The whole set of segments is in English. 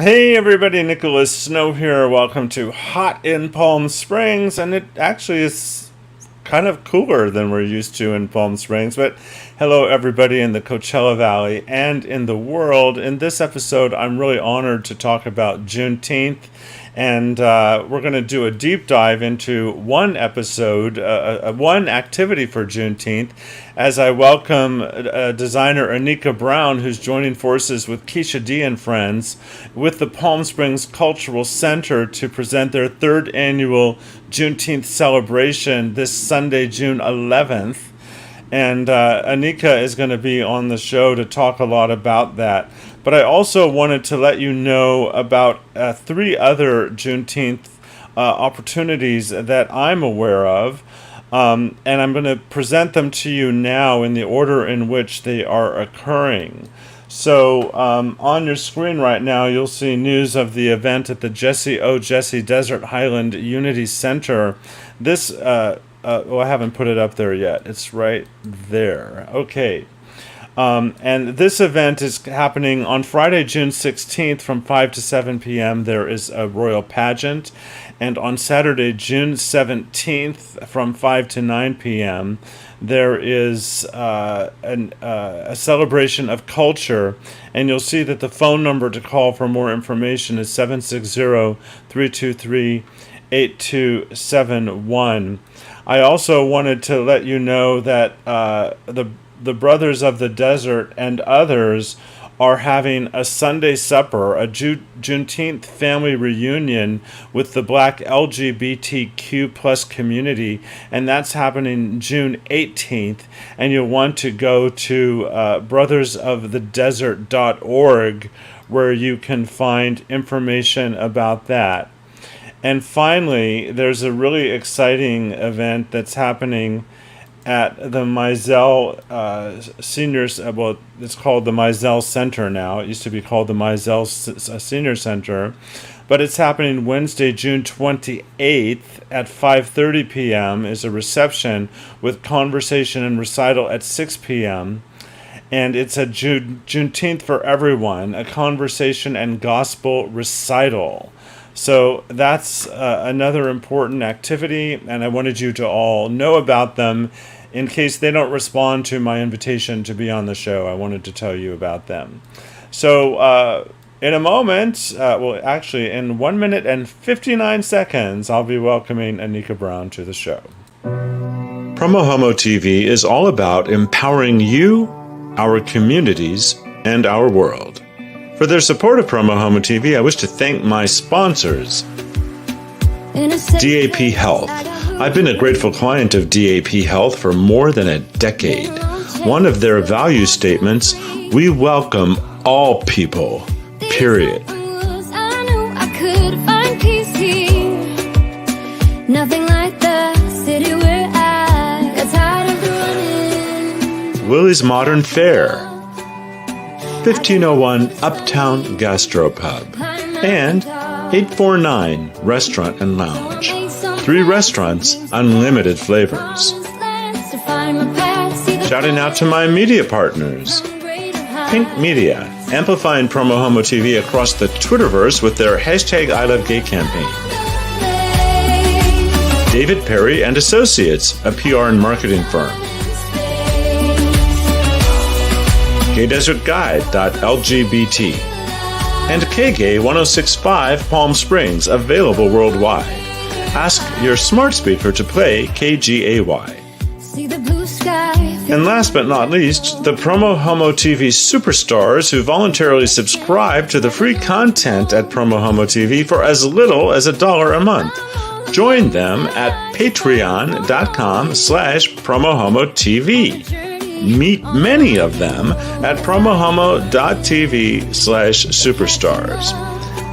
Hey everybody, Nicholas Snow here. Welcome to Hot in Palm Springs, and it actually is kind of cooler than we're used to in Palm Springs, but hello everybody in the Coachella Valley and in the world. In this episode, I'm really honored to talk about Juneteenth, and we're going to do a deep dive into one episode, one activity for Juneteenth, as I welcome designer Aneka Brown, who's joining forces with Keisha D and friends with the Palm Springs Cultural Center to present their third annual Juneteenth celebration this Sunday, June 11th. And Aneka is going to be on the show to talk a lot about that. But I also wanted to let you know about 3 other Juneteenth opportunities that I'm aware of. And I'm going to present them to you now in the order in which they are occurring. So on your screen right now, you'll see news of the event at the Jesse O. Jesse Desert Highland Unity Center. This, I haven't put it up there yet. It's right there. Okay. And this event is happening on Friday, June 16th from 5 to 7 p.m. There is a royal pageant. And on Saturday, June 17th from 5 to 9 p.m., there is a celebration of culture. And you'll see that the phone number to call for more information is 760-323-8271. I also wanted to let you know that the Brothers of the Desert and others are having a Sunday supper, a Juneteenth family reunion with the Black LGBTQ plus community, and that's happening June 18th. And you'll want to go to brothersofthedesert.org, where you can find information about that. And finally, there's a really exciting event that's happening at the Mizell Seniors, well, it's called the Mizell Center now. It used to be called the Mizell Senior Center. But it's happening Wednesday, June 28th at 5:30 p.m. is a reception with conversation and recital at 6 p.m. And it's a Juneteenth for everyone, a conversation and gospel recital. So that's another important activity, and I wanted you to all know about them in case they don't respond to my invitation to be on the show. I wanted to tell you about them. So in a moment, actually in 1 minute and 59 seconds, I'll be welcoming Aneka Brown to the show. PromoHomo.TV is all about empowering you, our communities, and our world. For their support of PromoHomo.TV, I wish to thank my sponsors. DAP Health. I've been a grateful client of DAP Health for more than a decade. One of their value statements, we welcome all people, period. Nothing like the city where I got tired of running. Willie's Modern Fare. 1501 Uptown Gastropub, and 849 Restaurant and Lounge. 3 restaurants, unlimited flavors. Shouting out to my media partners. Pink Media, amplifying PromoHomo.TV across the Twitterverse with their hashtag I Love Gay campaign. David Perry and Associates, a PR and marketing firm. GayDesertGuide.lgbt, and KGay 1065 Palm Springs, available worldwide. Ask your smart speaker to play KGAY. See the blue sky. And last but not least, the PromoHomo.TV superstars who voluntarily subscribe to the free content at PromoHomo.TV for as little as $1 a month. Join them at patreon.com/PromoHomo.TV. Meet many of them at PromoHomo.TV/superstars.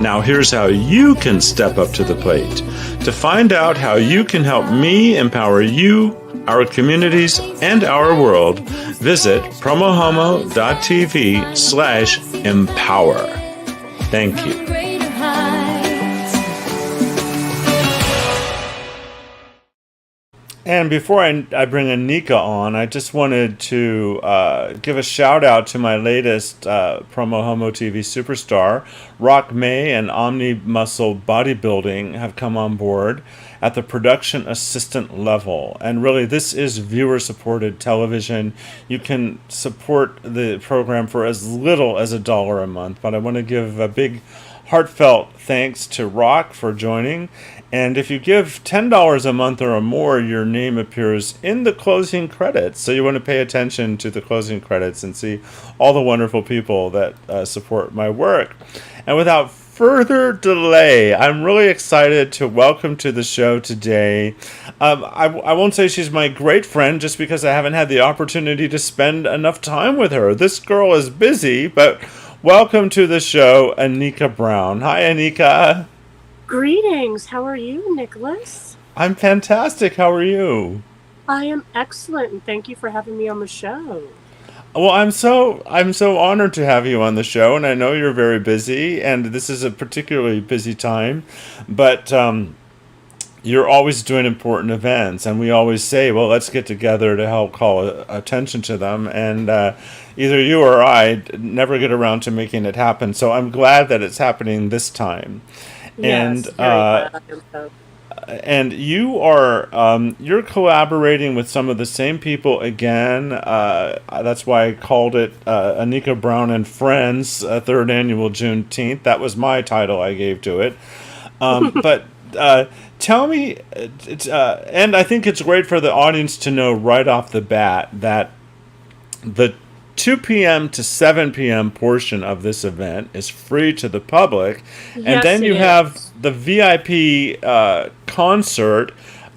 Now here's how you can step up to the plate. To find out how you can help me empower you, our communities, and our world, visit PromoHomo.TV/empower. Thank you. Greater heights. And before I bring Aneka on, I just wanted to give a shout out to my latest PromoHomo TV superstar. Rock May and Omni Muscle Bodybuilding have come on board at the production assistant level. And really, this is viewer-supported television. You can support the program for as little as $1 a month. But I want to give a big heartfelt thanks to Rock for joining. And if you give $10 a month or more, your name appears in the closing credits. So you want to pay attention to the closing credits and see all the wonderful people that support my work. And without further delay, I'm really excited to welcome to the show today. I won't say she's my great friend just because I haven't had the opportunity to spend enough time with her. This girl is busy, but welcome to the show, Aneka Brown. Hi, Aneka. Greetings. How are you, Nicholas? I'm fantastic. How are you? I am excellent, and thank you for having me on the show. Well, I'm so honored to have you on the show, and I know you're very busy, and this is a particularly busy time, but you're always doing important events, and we always say, well, let's get together to help call attention to them, and either you or I never get around to making it happen. So I'm glad that it's happening this time. Yes, very glad I am so. And you are you're collaborating with some of the same people again. That's why I called it Aneka Brown and Friends, Third Annual Juneteenth. That was my title I gave to it. But tell me, and I think it's great for the audience to know right off the bat that the 2 p.m. to 7 p.m. portion of this event is free to the public. And Yes, then it you have is. the VIP concert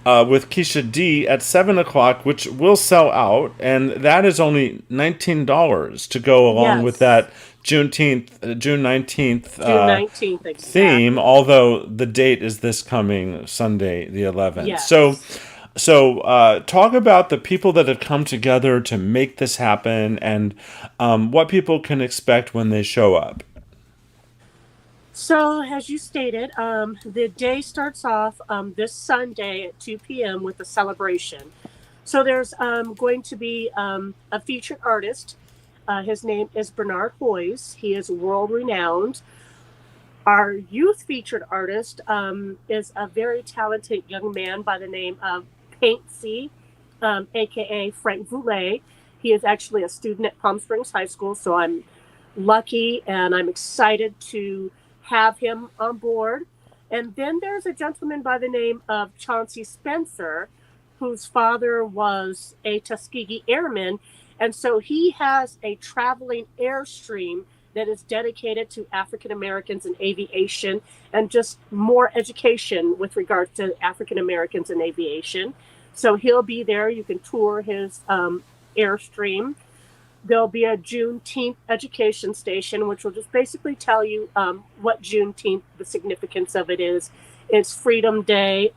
with Keisha D at 7 o'clock, which will sell out. And that is only $19 to go along with Yes. that June 19th June 19th, exactly. theme, although the date is this coming Sunday, the 11th. Yes. So talk about the people that have come together to make this happen and what people can expect when they show up. So, as you stated, the day starts off this Sunday at 2 p.m. with a celebration. So, there's going to be a featured artist. His name is Bernard Hoyes. He is world renowned. Our youth featured artist is a very talented young man by the name of Paintsy, aka Frank Voulet. He is actually a student at Palm Springs High School, so I'm lucky and I'm excited to have him on board. And then there's a gentleman by the name of Chauncey Spencer, whose father was a Tuskegee Airman. And so he has a traveling Airstream that is dedicated to African Americans in aviation and just more education with regards to African Americans in aviation. So he'll be there. You can tour his Airstream. There'll be a Juneteenth education station, which will just basically tell you what Juneteenth, the significance of it is. It's Freedom Day.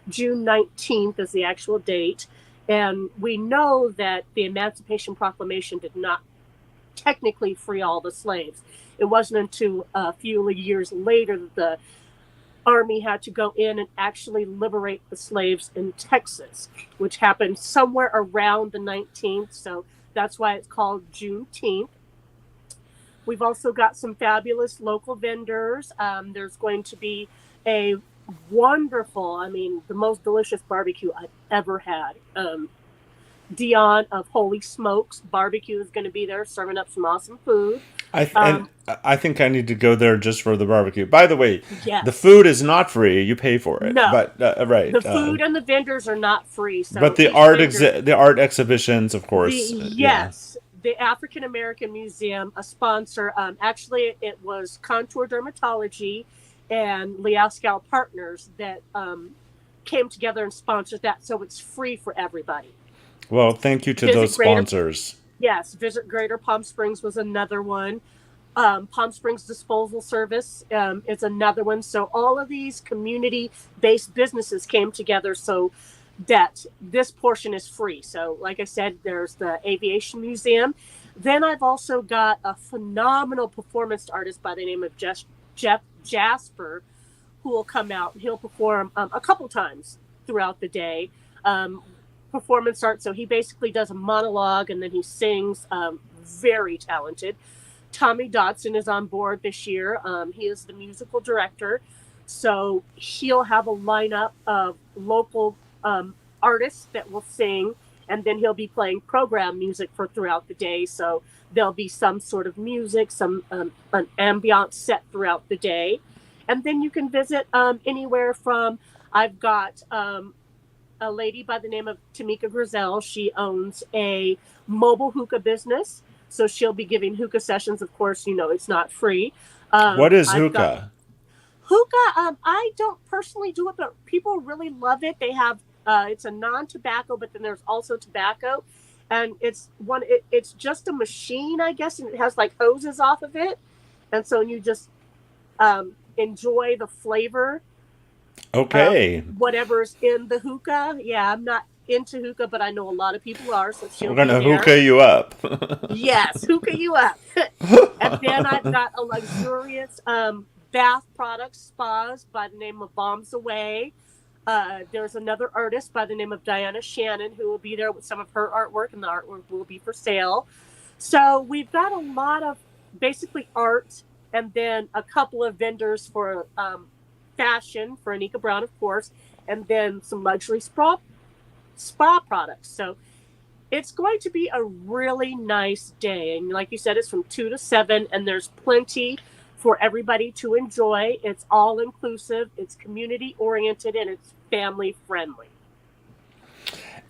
June 19th is the actual date. And we know that the Emancipation Proclamation did not technically free all the slaves. It wasn't until a few years later that the Army had to go in and actually liberate the slaves in Texas, which happened somewhere around the 19th. So that's why it's called Juneteenth. We've also got some fabulous local vendors. There's going to be a wonderful. I mean, the most delicious barbecue I've ever had. Dion of Holy Smokes Barbecue is going to be there serving up some awesome food. And Um, I think I need to go there just for the barbecue. By the way, the yes. food is not free; you pay for it. No. But right, The food and the vendors are not free. but So each vendor, the art exhibitions, of the course, yeah. yes, the African American Museum, a sponsor. Actually, it was Contour Dermatology and Liascal Partners that came together and sponsored that. So it's free for everybody. Well, thank you to those Visit Greater, sponsors. yes, Visit Greater Palm Springs was another one. Palm Springs Disposal Service is another one. So all of these community-based businesses came together so that this portion is free. So, like I said, there's the Aviation Museum. Then I've also got a phenomenal performance artist by the name of Jeff Jasper, who will come out and he'll perform a couple times throughout the day. Performance art. So he basically does a monologue and then he sings. Very talented. Tommy Dodson is on board this year. He is the musical director. So he'll have a lineup of local artists that will sing, and then he'll be playing program music for throughout the day. So there'll be some sort of music, some an ambient set throughout the day. And then you can visit anywhere from, I've got a lady by the name of Tamika Grizel. She owns a mobile hookah business. So she'll be giving hookah sessions. Of course, it's not free. What is I've got hookah? hookah. I don't personally do it, but people really love it. They have it's a non-tobacco, but then there's also tobacco, and it's just a machine, I guess, and it has like hoses off of it, and so you just enjoy the flavor Okay, whatever's in the hookah. Yeah, I'm not into hookah, but I know a lot of people are, so she'll we're be gonna there. hookah you up. Yes, hookah you up. And then I've got a luxurious bath products, spas by the name of Bombs Away. There's another artist by the name of Diana Shannon who will be there with some of her artwork, and the artwork will be for sale. So we've got a lot of basically art, and then a couple of vendors for fashion for Aneka Brown, of course, and then some luxury spa products. So it's going to be a really nice day. And like you said, it's from 2 to 7, and there's plenty for everybody to enjoy. It's all inclusive, it's community oriented, and it's family friendly.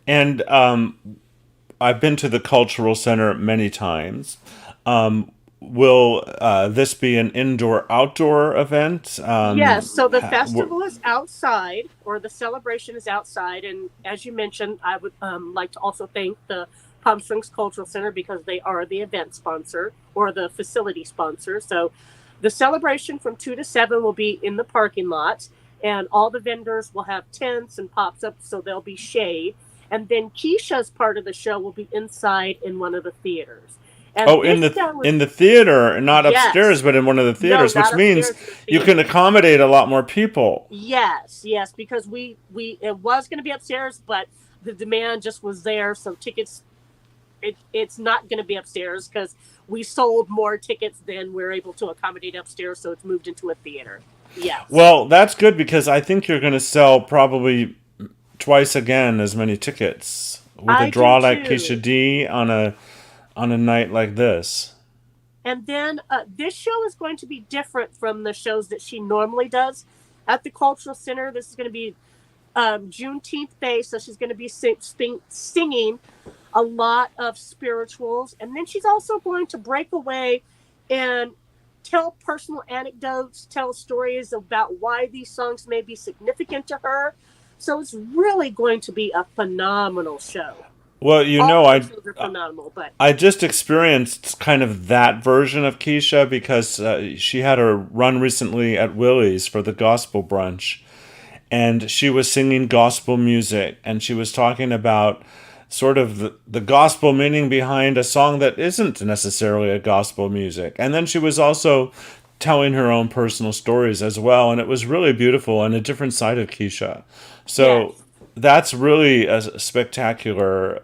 And I've been to the cultural center many times. Will this be an indoor-outdoor event? Yes, so the festival is outside, or the celebration is outside. And as you mentioned, I would like to also thank the Palm Springs Cultural Center because they are the event sponsor or the facility sponsor. So the celebration from 2 to 7 will be in the parking lot, and all the vendors will have tents and pops up, so there'll be shade. And then Keisha's part of the show will be inside in one of the theaters. And Oh, this show is, in the theater, not upstairs, yes, but in one of the no, theaters, which not means upstairs in the you can theater. accommodate a lot more people. Yes, because we it was going to be upstairs, but the demand just was there. So tickets, it's not going to be upstairs because we sold more tickets than we're able to accommodate upstairs. So it's moved into a theater. Yes, Well, that's good because I think you're going to sell probably twice again as many tickets with a I do draw like Keisha too. D on a night like this. And then this show is going to be different from the shows that she normally does at the Cultural Center. This is going to be Juneteenth based, so she's going to be singing a lot of spirituals, and then she's also going to break away and tell personal anecdotes, tell stories about why these songs may be significant to her. So it's really going to be a phenomenal show. Well, All of the shows are phenomenal, but I just experienced kind of that version of Keisha because she had a run recently at Willie's for the gospel brunch, and she was singing gospel music, and she was talking about sort of the gospel meaning behind a song that isn't necessarily a gospel music. And then she was also telling her own personal stories as well, and it was really beautiful and a different side of Keisha. So yes. that's really a spectacular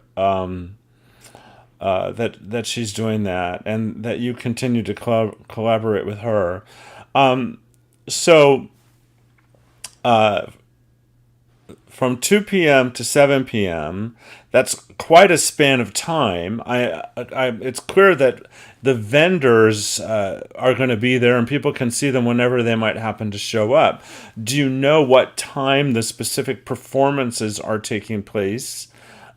that she's doing that, and that you continue to collaborate with her. So from 2 p.m. to 7 p.m. That's quite a span of time. It's clear that the vendors are going to be there and people can see them whenever they might happen to show up. Do you know what time the specific performances are taking place?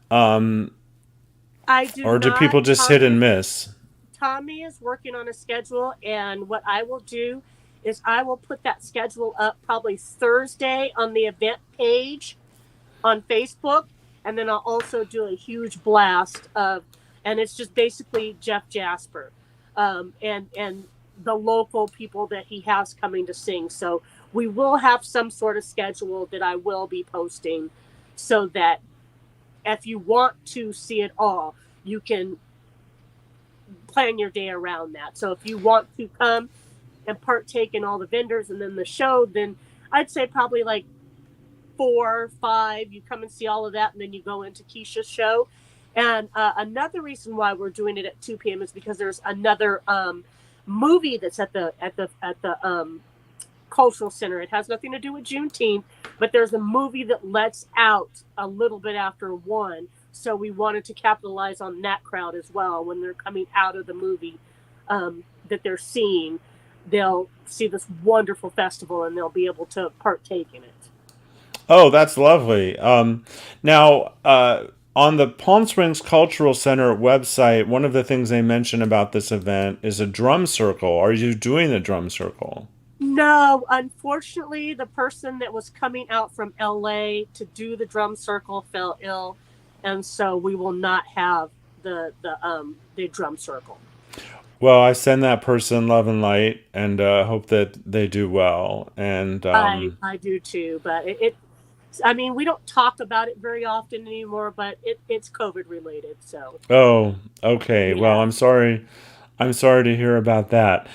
I do Or do not. people just hit and miss? Tommy is working on a schedule, and what I will do is I will put that schedule up probably Thursday on the event page on Facebook, and then I'll also do a huge blast of, and it's just basically Jeff Jasper, and the local people that he has coming to sing. So we will have some sort of schedule that I will be posting, so that if you want to see it all, you can plan your day around that. So if you want to come and partake in all the vendors and then the show, then I'd say probably like 4 or 5, you come and see all of that, and then you go into Keisha's show. And another reason why we're doing it at 2 p.m. is because there's another movie that's at the cultural center. It has nothing to do with Juneteenth, but there's a movie that lets out a little bit after 1. So we wanted to capitalize on that crowd as well. When they're coming out of the movie that they're seeing, they'll see this wonderful festival and they'll be able to partake in it. Oh, that's lovely. Now, on the Palm Springs Cultural Center website, one of the things they mention about this event is a drum circle. Are you doing a drum circle? No, unfortunately, the person that was coming out from LA to do the drum circle fell ill, and so we will not have the drum circle. Well, I send that person love and light, and hope that they do well. And I do too, but I mean, we don't talk about it very often anymore, but it's COVID related. So oh, okay. Well, yeah. I'm sorry. I'm sorry to hear about that.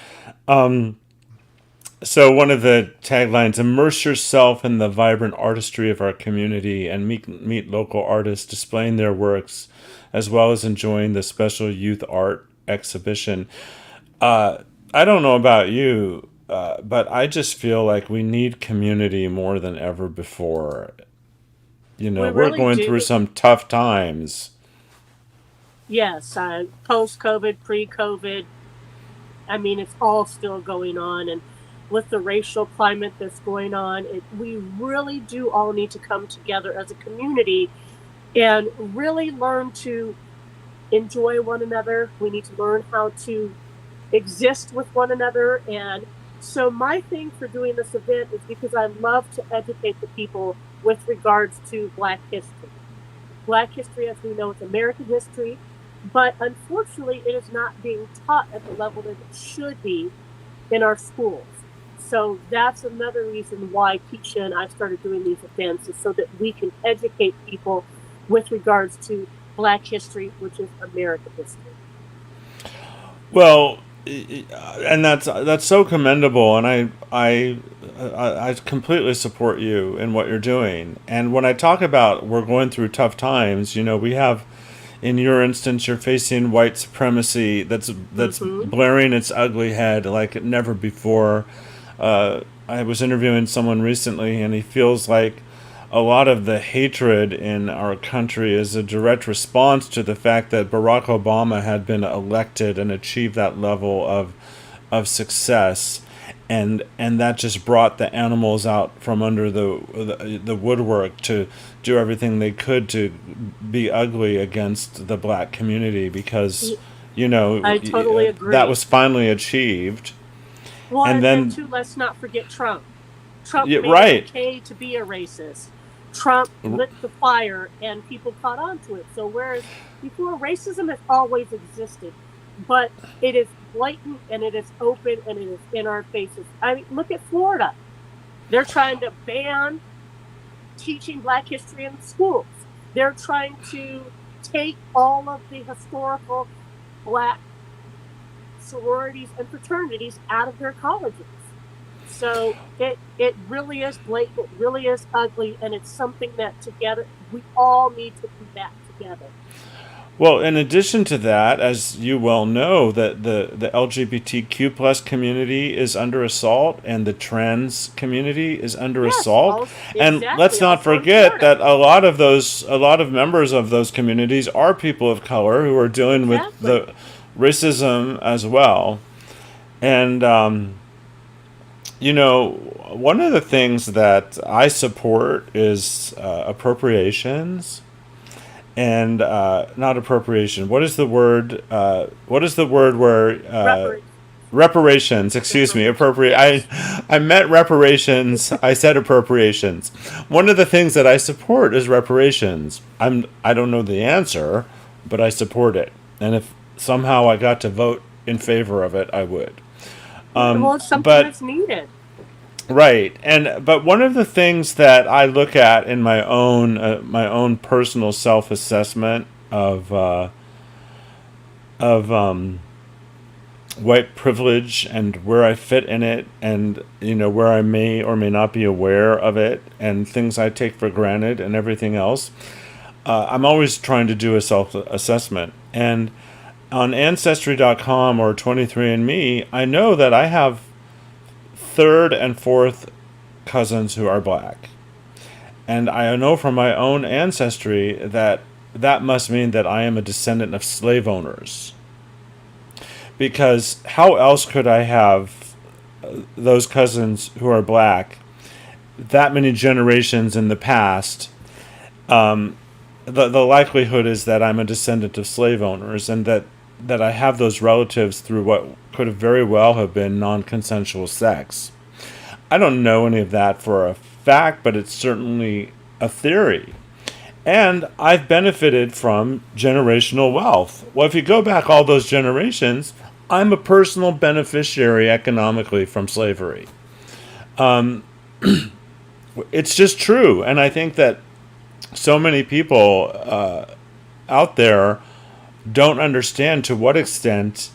So one of the taglines: immerse yourself in the vibrant artistry of our community and meet local artists displaying their works, as well as enjoying the special youth art exhibition. I don't know about you, but I just feel like we need community more than ever before. You We know, we're really going through do. some tough times. Yes, post COVID, pre COVID. I mean, it's all still going on, and with the racial climate that's going on, we really do all need to come together as a community and really learn to enjoy one another. We need to learn how to exist with one another. And so, my thing for doing this event is because I love to educate the people with regards to Black history. Black history, as we know, it's American history, but unfortunately, it is not being taught at the level that it should be in our schools. So that's another reason why Keisha and I started doing these events, is so that we can educate people with regards to Black history, which is American history. Well, and that's so commendable, and I completely support you in what you're doing. And when I talk about we're going through tough times, you know, we have, in your instance, you're facing white supremacy that's Hmm. blaring its ugly head like never before. I was interviewing someone recently, and he feels like a lot of the hatred in our country is a direct response to the fact that Barack Obama had been elected and achieved that level of success, and that just brought the animals out from under the woodwork to do everything they could to be ugly against the black community because, you know, I totally that agree. was finally achieved. Well, And and then then, too, let's not forget Trump. Trump yeah, made it right. okay to be a racist. Trump lit the fire and people caught on to it. So whereas before, racism has always existed, but it is blatant and it is open and it is in our faces. I mean, look at Florida. They're trying to ban teaching Black history in schools. They're trying to take all of the historical Black sororities and fraternities out of their colleges. So it really is blatant, it really is ugly, and it's something that together we all need to combat together. Well, in addition to that, as you well know, that the LGBTQ plus community is under assault and the trans community is under Yes, assault. all And let's exactly. not Also in forget Florida. that a lot of members of those communities are people of color who are dealing with Exactly. the racism as well. And one of the things that I support is appropriations and not appropriation. What is the word? What is the word where Reparations. reparations? Excuse me, appropriate. Yes. I meant reparations. I said appropriations. One of the things that I support is reparations. I don't know the answer, but I support it. And if somehow I got to vote in favor of it, I would. Well, it's something But that's needed. right, and but one of the things that I look at in my own personal self assessment of white privilege and where I fit in it, and where I may or may not be aware of it, and things I take for granted, and everything else. I'm always trying to do a self assessment, and on Ancestry.com or 23andMe, I know that I have third and fourth cousins who are black. And I know from my own ancestry that that must mean that I am a descendant of slave owners. Because how else could I have those cousins who are black that many generations in the past? The likelihood is that I'm a descendant of slave owners, and that I have those relatives through what could have very well have been non consensual sex. I don't know any of that for a fact, but it's certainly a theory. And I've benefited from generational wealth. Well, if you go back all those generations, I'm a personal beneficiary economically from slavery. It's just true. And I think that so many people out there don't understand to what extent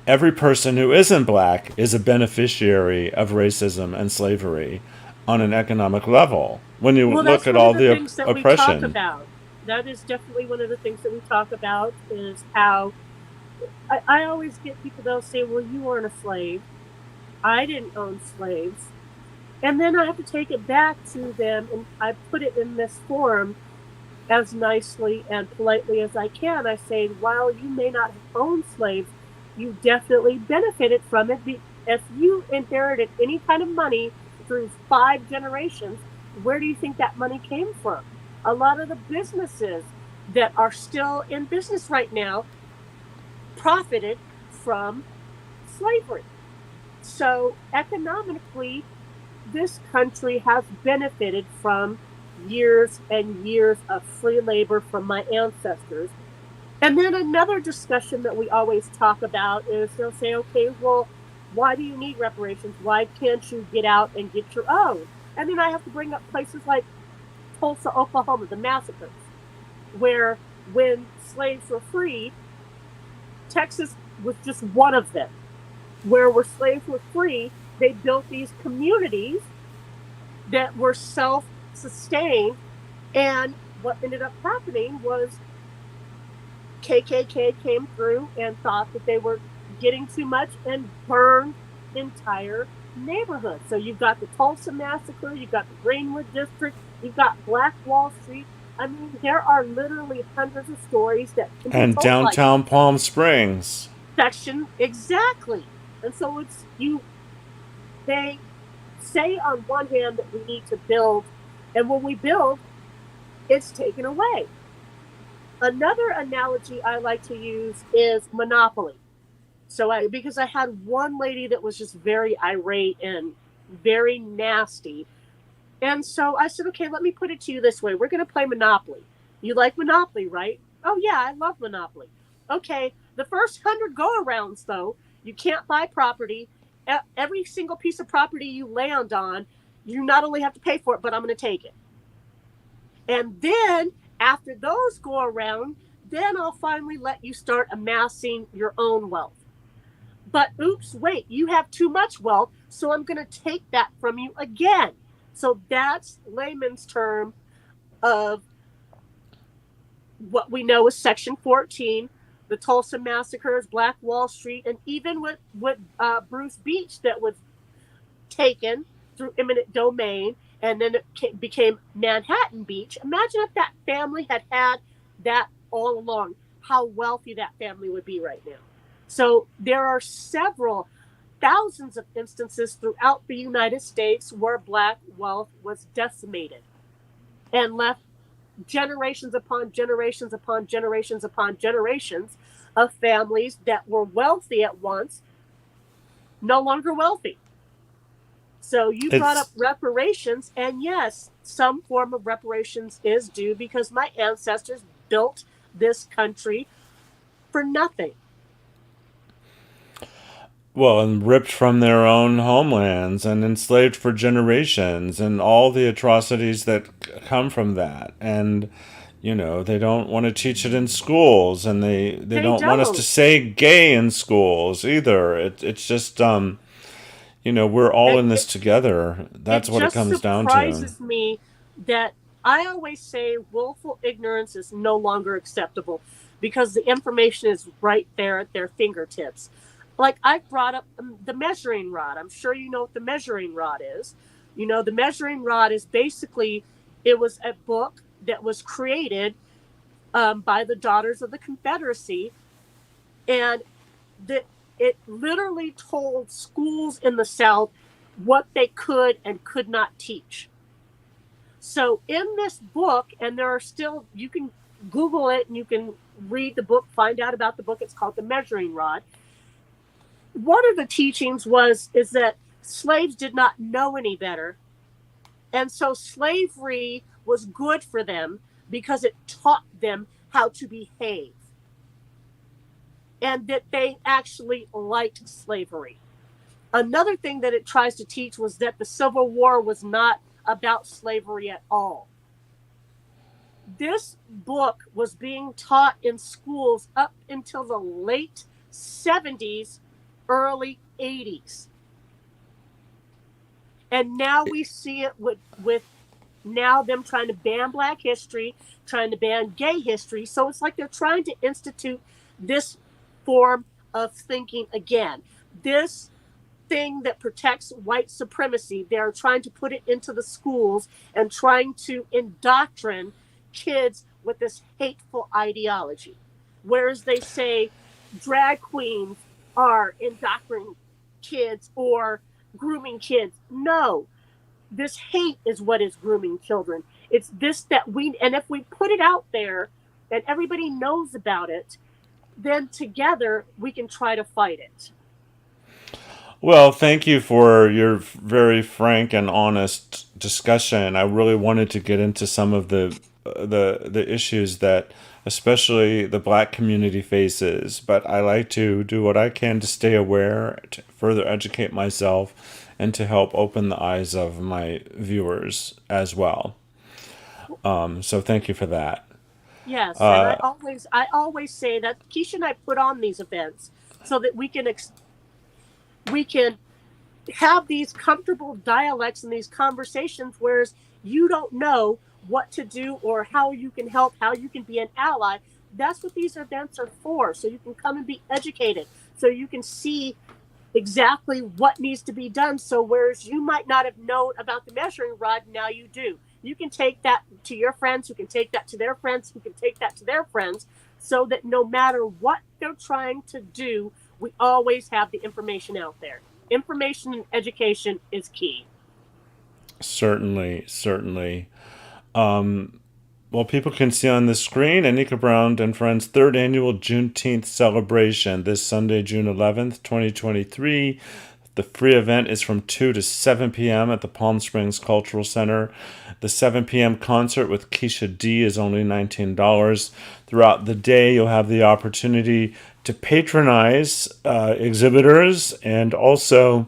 every person who isn't black is a beneficiary of racism and slavery on an economic level when you Well, look that's at one of all the the things that we talk oppression. about. That is definitely one of the things that we talk about is how I always get people that'll say, well, you weren't a slave. I didn't own slaves. And then I have to take it back to them and I put it in this form as nicely and politely as I can. I say, while you may not have owned slaves, you definitely benefited from it. If you inherited any kind of money through 5 generations, where do you think that money came from? A lot of the businesses that are still in business right now profited from slavery. So economically, this country has benefited from years and years of free labor from my ancestors. And then another discussion that we always talk about is they'll say, okay, well, why do you need reparations? Why can't you get out and get your own? And then I have to bring up places like Tulsa, Oklahoma, the massacres, where when slaves were freed, Texas was just one of them. Where slaves were free, they built these communities that were self sustained. And what ended up happening was KKK came through and thought that they were getting too much and burned entire neighborhoods. So you've got the Tulsa Massacre, you've got the Greenwood District, you've got Black Wall Street. I mean, there are literally hundreds of stories that can be And told like downtown Palm Springs. section exactly. And so they say on one hand that we need to build, and when we build, it's taken away. Another analogy I like to use is Monopoly. Because I had one lady that was just very irate and very nasty. And so I said, okay, let me put it to you this way. We're going to play Monopoly. You like Monopoly, right? Oh, yeah, I love Monopoly. Okay, the first 100 go arounds, though, you can't buy property. Every single piece of property you land on, you not only have to pay for it, but I'm going to take it. And then after those go around, then I'll finally let you start amassing your own wealth. But oops, wait, you have too much wealth, so I'm going to take that from you again. So that's layman's term of what we know is Section 14, the Tulsa massacres, Black Wall Street, and even with Bruce Beach that was taken through eminent domain, and then it became Manhattan Beach. Imagine if that family had had that all along, how wealthy that family would be right now. So there are several thousands of instances throughout the United States where Black wealth was decimated and left generations upon generations upon generations upon generations of families that were wealthy at once, no longer wealthy. So you brought up It's reparations, and yes, some form of reparations is due because my ancestors built this country for nothing. Well, and ripped from their own homelands and enslaved for generations, and all the atrocities that come from that. And, they don't want to teach it in schools, and they They don't want us to don't. say gay in schools either. It's just, we're all It, in this it, together. it That's what it just comes down to. surprises me that I always say willful ignorance is no longer acceptable because the information is right there at their fingertips. Like I brought up the measuring rod. I'm sure you know what the measuring rod is. The measuring rod is basically, it was a book that was created by the Daughters of the Confederacy, and that it literally told schools in the South what they could and could not teach. So in this book, and there are still, you can Google it and you can read the book, find out about the book. It's called The Measuring Rod. One of the teachings is that slaves did not know any better, and so slavery was good for them because it taught them how to behave, and that they actually liked slavery. Another thing that it tries to teach was that the Civil War was not about slavery at all. This book was being taught in schools up until the late 70s, early 80s. And now we see it with now them trying to ban Black history, trying to ban gay history. So it's like they're trying to institute this form of thinking again. This thing that protects white supremacy, they're trying to put it into the schools and trying to indoctrinate kids with this hateful ideology. Whereas they say drag queens are indoctrinating kids or grooming kids. No, this hate is what is grooming children. It's this that and if we put it out there and everybody knows about it, then together we can try to fight it. Well, thank you for your very frank and honest discussion. I really wanted to get into some of the issues that especially the Black community faces, but I like to do what I can to stay aware, to further educate myself, and to help open the eyes of my viewers as well. So thank you for that. Yes, and I always say that Keisha and I put on these events so that we can have these comfortable dialects and these conversations, whereas you don't know what to do or how you can help, how you can be an ally. That's what these events are for. So you can come and be educated, so you can see exactly what needs to be done. So whereas you might not have known about the measuring rod, now you do. You can take that to your friends, who can take that to their friends, who can take that to their friends, so that no matter what they're trying to do, we always have the information out there. Information and education is key. Certainly, certainly. Well, people can see on the screen Aneka Brown and Friends' third annual Juneteenth celebration this Sunday, June 11th, 2023. The free event is from 2 to 7 p.m. at the Palm Springs Cultural Center. The 7 p.m. concert with Keisha D is only $19. Throughout the day, you'll have the opportunity to patronize exhibitors and also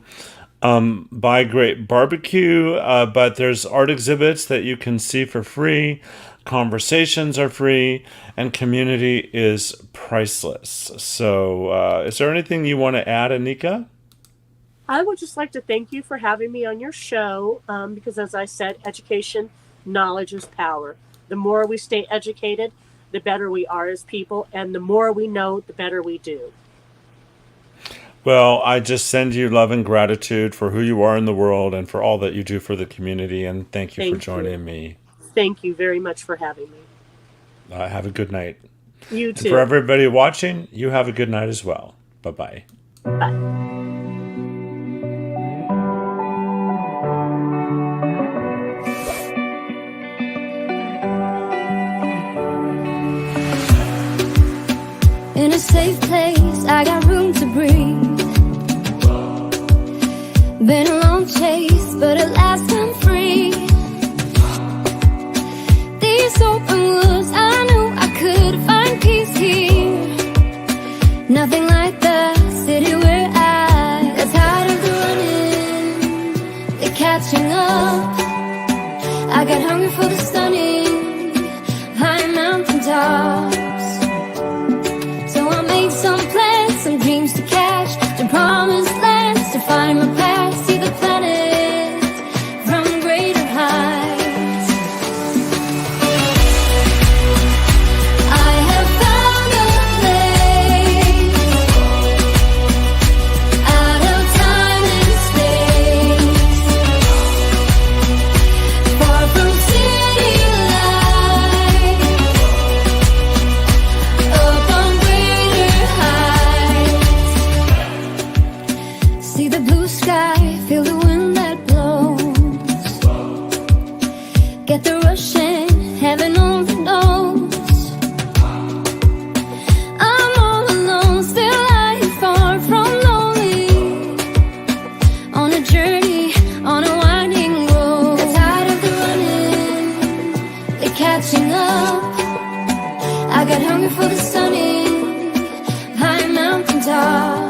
buy great barbecue. But there's art exhibits that you can see for free. Conversations are free, and community is priceless. So, is there anything you want to add, Aneka? I would just like to thank you for having me on your show, because, as I said, education, knowledge is power. The more we stay educated, the better we are as people. And the more we know, the better we do. Well, I just send you love and gratitude for who you are in the world and for all that you do for the community. And thank you for joining me. Thank you very much for having me. Have a good night. You too. And for everybody watching, you have a good night as well. Bye-bye. Bye. In a safe place, I got room to breathe. Been a long chase, but at last I'm free. These open woods, I knew I could find peace here. Nothing like the city where I got tired of the running, the catching up. I got hungry for the stunning high mountain tops. Some plans, some dreams to catch, to promised lands, to find my path, see the planet from greater heights. I have found a place out of time and space, far from city life, up on see the blue sky, feel the wind that blows. Get the rush in, heaven only knows. I'm all alone, still lying far from lonely. On a journey, on a winding road. Got tired of the running, the catching up. I got hungry for the sunny high mountain top.